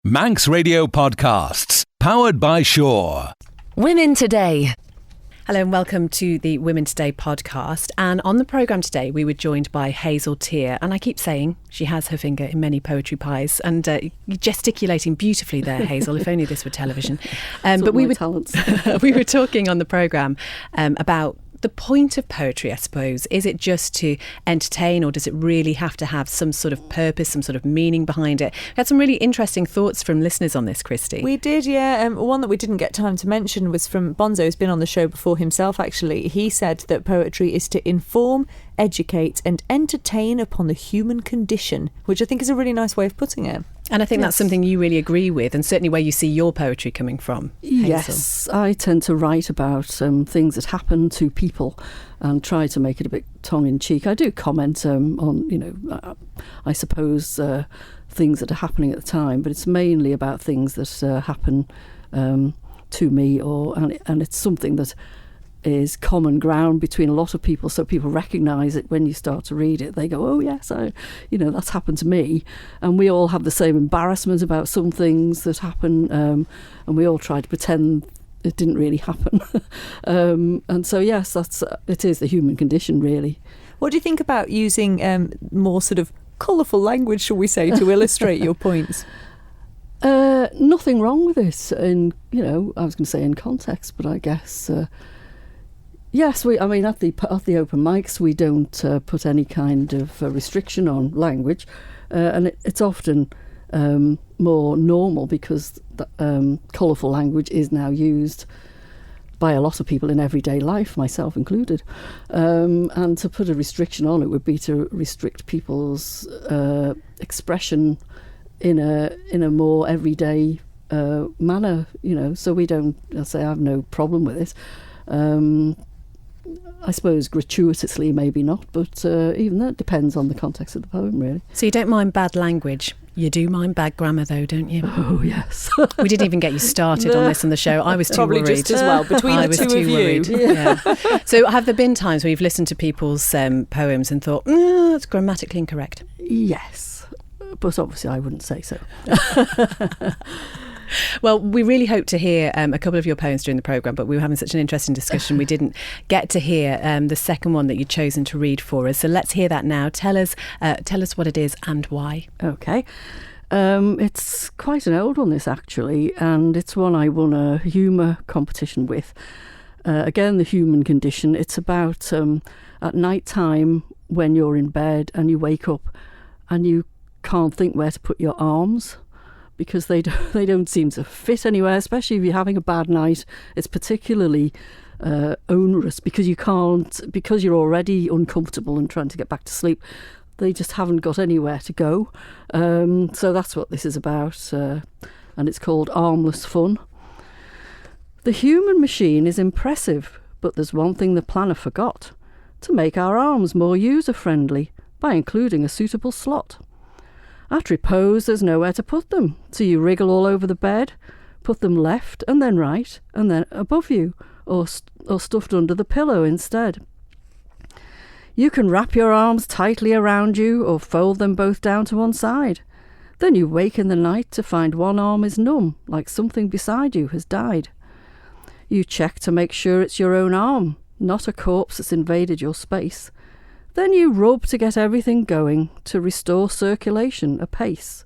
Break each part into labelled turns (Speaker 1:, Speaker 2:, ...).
Speaker 1: Manx Radio Podcasts, powered by Shore.
Speaker 2: Women Today.
Speaker 3: Hello and welcome to the Women Today podcast. And on the programme today, we were joined by Hazel Teare. And I keep saying she has her finger in many poetry pies. And you're gesticulating beautifully there, Hazel, if only this were television.
Speaker 2: But we
Speaker 3: were talking on the programme about the point of poetry, I suppose. Is it just to entertain, or does it really have to have some sort of purpose, some sort of meaning behind it? We had some really interesting thoughts from listeners on this, Christy.
Speaker 4: We did, yeah. One that we didn't get time to mention was from Bonzo, who's been on the show before himself, actually. He said that poetry is to inform, educate and entertain upon the human condition, which I think is a really nice way of putting it.
Speaker 3: And I think that's something you really agree with, and certainly where you see your poetry coming from, Hazel.
Speaker 2: Yes, I tend to write about things that happen to people and try to make it a bit tongue-in-cheek. I do comment on, I suppose, things that are happening at the time, but it's mainly about things that happen to me, and it's something that is common ground between a lot of people, so people recognise it when you start to read it. They go, oh yes, that's happened to me, and we all have the same embarrassment about some things that happen, and we all try to pretend it didn't really happen. And so yes, it is the human condition, really.
Speaker 4: What do you think about using more sort of colourful language, shall we say, to illustrate your points?
Speaker 2: Nothing wrong with it I was going to say in context, but I guess yes, at the open mics we don't put any kind of restriction on language, and it's often more normal because colourful language is now by a lot of people in everyday life, myself included. And to put a restriction on it would be to restrict people's expression in a more everyday manner. So we don't. I have no problem with it. I suppose gratuitously, maybe not, but even that depends on the context of the poem, really.
Speaker 3: So you don't mind bad language. You do mind bad grammar, though, don't you?
Speaker 2: Oh, yes.
Speaker 3: We didn't even get you started on this on the show. I was too worried.
Speaker 4: Probably just as well, between the two of you.
Speaker 3: Yeah. So have there been times where you've listened to people's poems and thought, it's grammatically incorrect?
Speaker 2: Yes, but obviously I wouldn't say so.
Speaker 3: Well, we really hope to hear a couple of your poems during the programme, but we were having such an interesting discussion we didn't get to hear the second one that you'd chosen to read for us. So let's hear that now. Tell us what it is and why.
Speaker 2: Okay. It's quite an old one, this, actually, and it's one I won a humour competition with. Again, the human condition. It's about at night time when you're in bed and you wake up and you can't think where to put your arms, because they don't seem to fit anywhere, especially if you're having a bad night. It's particularly onerous because you're already uncomfortable and trying to get back to sleep. They just haven't got anywhere to go. So that's what this is about, and it's called Armless Fun. The human machine is impressive, but there's one thing the planner forgot: to make our arms more user-friendly by including a suitable slot. At repose, there's nowhere to put them, so you wriggle all over the bed, put them left and then right, and then above you, or stuffed under the pillow instead. You can wrap your arms tightly around you, or fold them both down to one side. Then you wake in the night to find one arm is numb, like something beside you has died. You check to make sure it's your own arm, not a corpse that's invaded your space. Then you rub to get everything going, to restore circulation apace.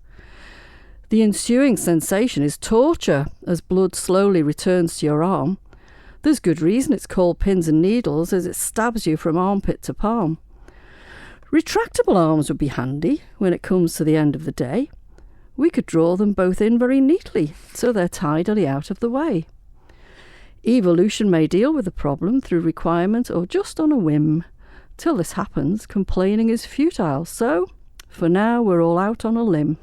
Speaker 2: The ensuing sensation is torture as blood slowly returns to your arm. There's good reason it's called pins and needles, as it stabs you from armpit to palm. Retractable arms would be handy when it comes to the end of the day. We could draw them both in very neatly, so they're tidily out of the way. Evolution may deal with the problem through requirement or just on a whim. Till this happens, complaining is futile, so for now we're all out on a limb.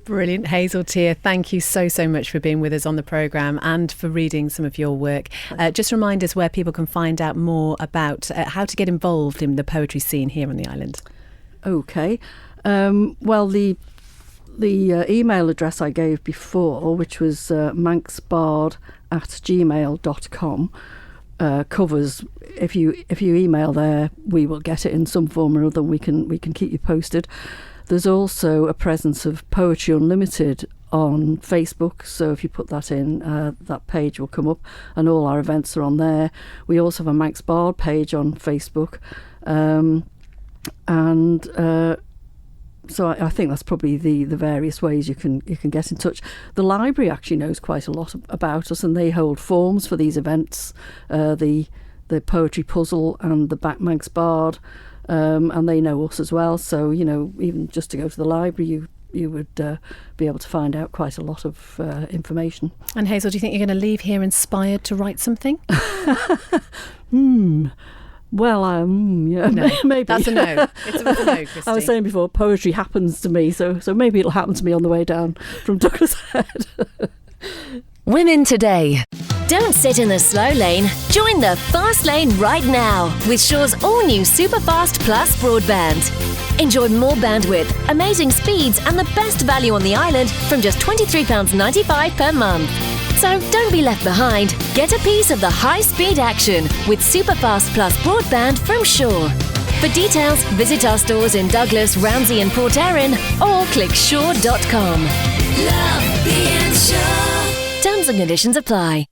Speaker 3: Brilliant. Hazel Teare, thank you so much for being with us on the programme and for reading some of your work. Just remind us where people can find out more about how to get involved in the poetry scene here on the island.
Speaker 2: Okay. Well, the email address I gave before, which was manxbard@gmail.com, covers. If you email there, we will get it in some form or other. We can keep you posted. There's also a presence of Poetry Unlimited on Facebook, so if you put that in, that page will come up, and all our events are on there. We also have a Manx Bard page on Facebook, so I think that's probably the various ways you can get in touch. The library actually knows quite a lot about us, and they hold forms for these events, the poetry puzzle and the Manx Bard, and they know us as well. So even just to go to the library, you would be able to find out quite a lot of information.
Speaker 3: And Hazel, do you think you're going to leave here inspired to write something?
Speaker 2: Well, yeah,
Speaker 3: no,
Speaker 2: maybe.
Speaker 3: That's a no. It's a no, Christy.
Speaker 2: I was saying before, poetry happens to me, so maybe it'll happen to me on the way down from Douglas Head.
Speaker 5: Women Today. Don't sit in the slow lane. Join the fast lane right now with Shaw's all-new Superfast Plus broadband. Enjoy more bandwidth, amazing speeds and the best value on the island from just £23.95 per month. So don't be left behind. Get a piece of the high-speed action with Superfast Plus broadband from Shaw. For details, visit our stores in Douglas, Ramsey and Port Erin or click shaw.com. Love being Shaw. Terms and conditions apply.